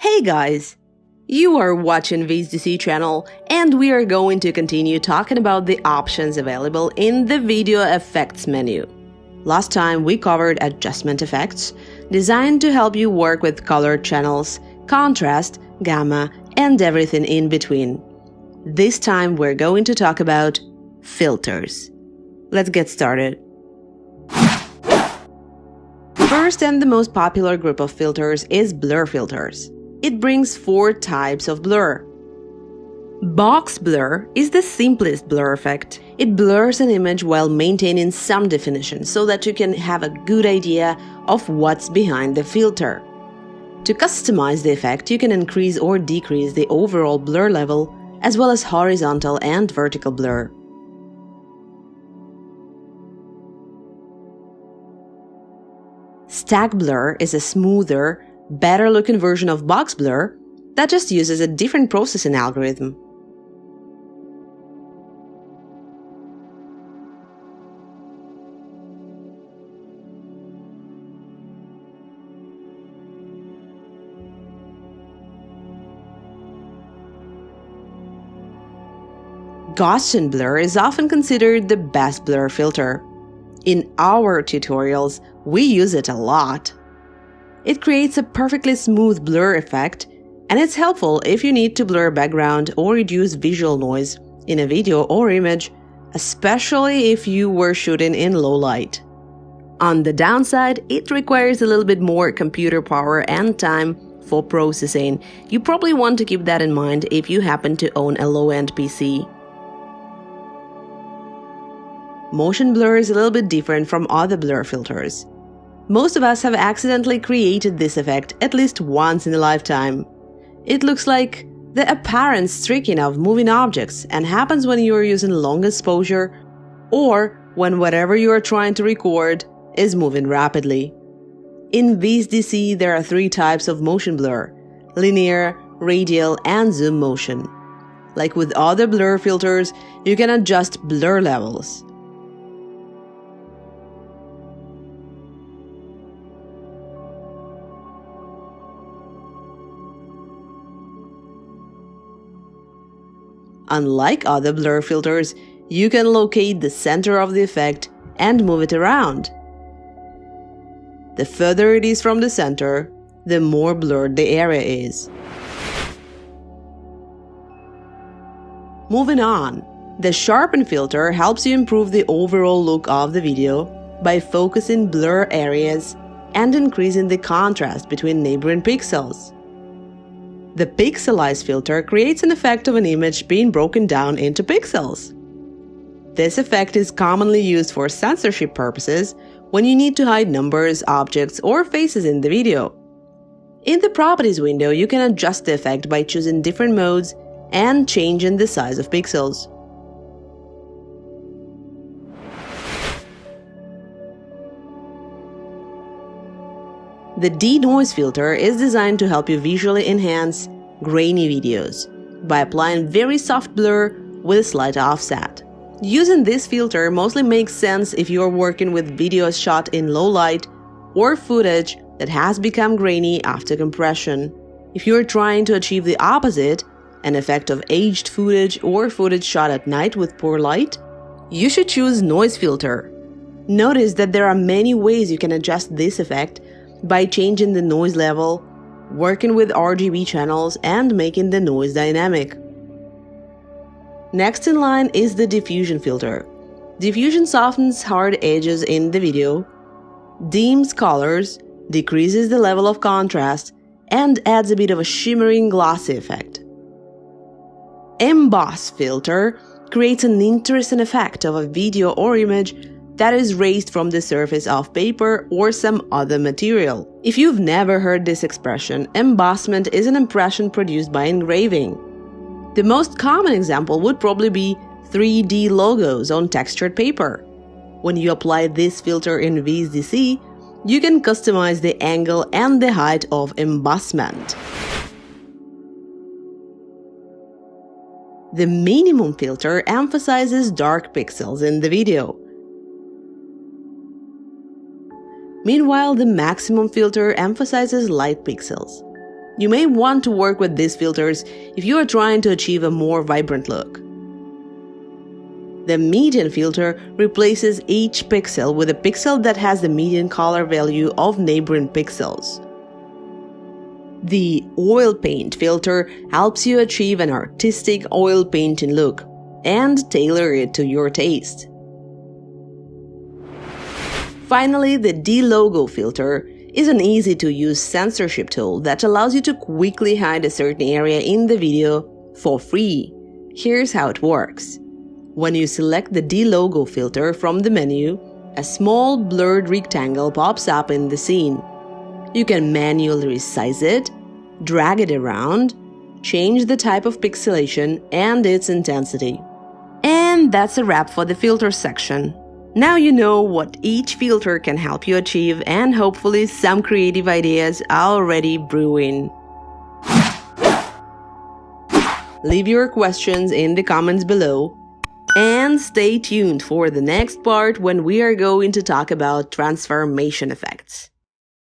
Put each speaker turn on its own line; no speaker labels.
Hey guys! You are watching VSDC channel and we are going to continue talking about the options available in the video effects menu. Last time we covered adjustment effects, designed to help you work with color channels, contrast, gamma, and everything in between. This time we're going to talk about filters. Let's get started. First and the most popular group of filters is blur filters. It brings 4 types of blur. Box blur is the simplest blur effect. It blurs an image while maintaining some definition so that you can have a good idea of what's behind the filter. To customize the effect, you can increase or decrease the overall blur level, as well as horizontal and vertical blur. Stack blur is a smoother, better-looking version of box blur that just uses a different processing algorithm. Gaussian blur is often considered the best blur filter. In our tutorials, we use it a lot. It creates a perfectly smooth blur effect, and it's helpful if you need to blur background or reduce visual noise in a video or image, especially if you were shooting in low light. On the downside, it requires a little bit more computer power and time for processing. You probably want to keep that in mind if you happen to own a low-end PC. Motion blur is a little bit different from other blur filters. Most of us have accidentally created this effect at least once in a lifetime. It looks like the apparent streaking of moving objects and happens when you are using long exposure or when whatever you are trying to record is moving rapidly. In VSDC, there are 3 types of motion blur: linear, radial, and zoom motion. Like with other blur filters, you can adjust blur levels. Unlike other blur filters, you can locate the center of the effect and move it around. The further it is from the center, the more blurred the area is. Moving on, the sharpen filter helps you improve the overall look of the video by focusing blur areas and increasing the contrast between neighboring pixels. The pixelize filter creates an effect of an image being broken down into pixels. This effect is commonly used for censorship purposes when you need to hide numbers, objects, or faces in the video. In the Properties window, you can adjust the effect by choosing different modes and changing the size of pixels. The denoise filter is designed to help you visually enhance grainy videos by applying very soft blur with a slight offset. Using this filter mostly makes sense if you are working with videos shot in low light or footage that has become grainy after compression. If you are trying to achieve the opposite, an effect of aged footage or footage shot at night with poor light, you should choose noise filter. Notice that there are many ways you can adjust this effect by changing the noise level, working with RGB channels, and making the noise dynamic. Next in line is the diffusion filter. Diffusion softens hard edges in the video, dims colors, decreases the level of contrast, and adds a bit of a shimmering glossy effect. Emboss filter creates an interesting effect of a video or image that is raised from the surface of paper or some other material. If you've never heard this expression, embossment is an impression produced by engraving. The most common example would probably be 3D logos on textured paper. When you apply this filter in VSDC, you can customize the angle and the height of embossment. The minimum filter emphasizes dark pixels in the video. Meanwhile, the maximum filter emphasizes light pixels. You may want to work with these filters if you are trying to achieve a more vibrant look. The median filter replaces each pixel with a pixel that has the median color value of neighboring pixels. The oil paint filter helps you achieve an artistic oil painting look and tailor it to your taste. Finally, the D-Logo filter is an easy-to-use censorship tool that allows you to quickly hide a certain area in the video for free. Here's how it works. When you select the D-Logo filter from the menu, a small blurred rectangle pops up in the scene. You can manually resize it, drag it around, change the type of pixelation and its intensity. And that's a wrap for the filter section. Now you know what each filter can help you achieve, and hopefully some creative ideas are already brewing. Leave your questions in the comments below. And stay tuned for the next part when we are going to talk about transformation effects.